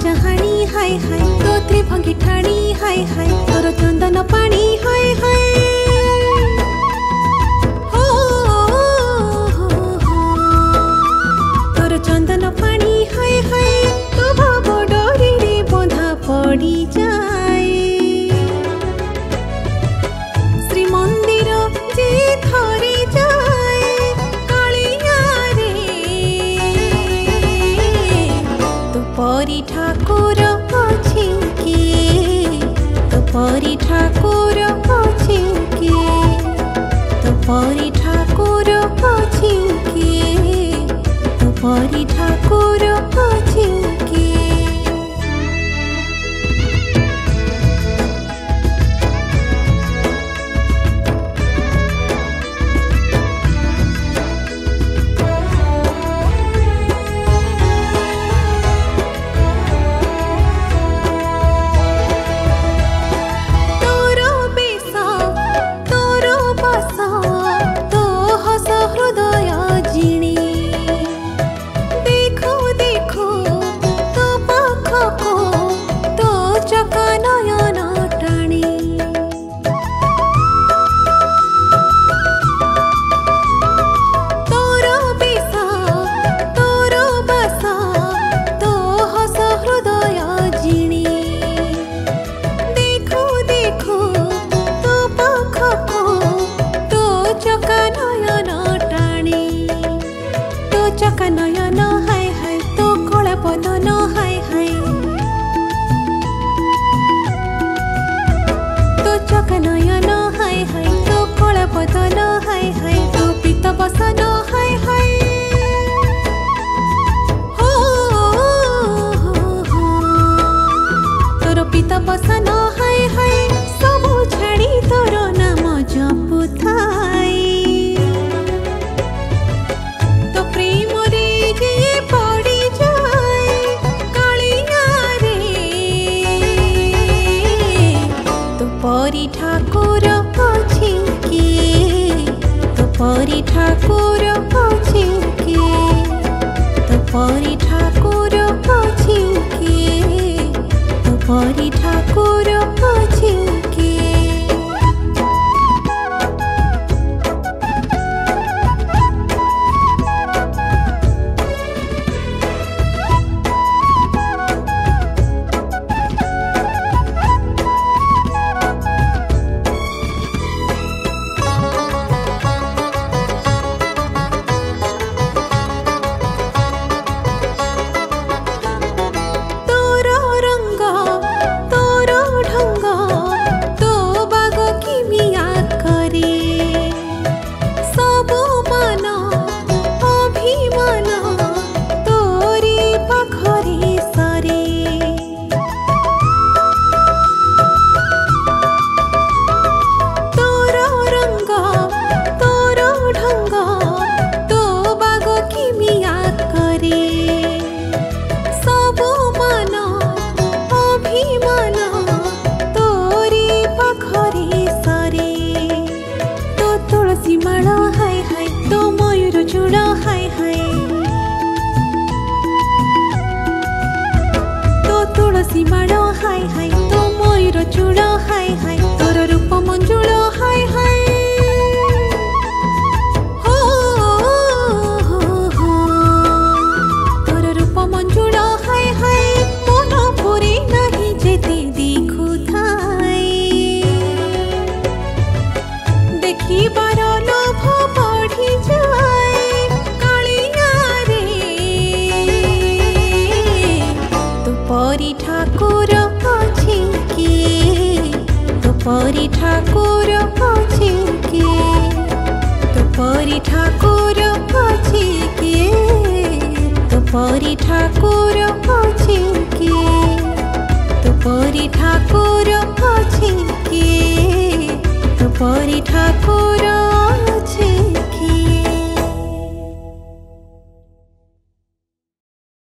चाहाणी हाय हाय तो त्रिभंगी ठाणी हाय हाय तोर चंदन पानी हाय हाय हो तोर चंदन पानी हाय हाय तो भाव डोरी रे बंधा पड़ी जाए श्री मंदिर जे थरे जाए कालिया रे तू परी ठाकुर अछि के तू परी ठाकुर अछि के तू परी ठाकुर अछि के तू परी ठाकुर अछि के नयन हाय हाय तो कला बदन हाय हाय तो चका नयन हाय हाय तो कला बदन हाय हाय तो पीत बसन हाय हाय हो तोर पीत बसन हाय हाय सबु छाड़ी तोर नाम जपुथाई परी ठाकुर अछि के तो परी ठाकुर अछि के तो परी ठाकुर अछि के तो परी ठाकुर अछि के तुलसी माड़ हाय हाय तो मयूर चूड़ हाय हाय तोर रूप मंजुल हाय हाय हो तोर रूप मंजुल हाय हाय मन पुरी नहीं जेते देखु थाई देखिबार लोभ बढ़ी जाए कालिया रे तू परी ठाकुर अछि के तू परी ठाकुर अछि के तू परी ठाकुर अछि के तू परी ठाकुर अछि के तू परी ठाकुर अछि के तू परी ठाकुर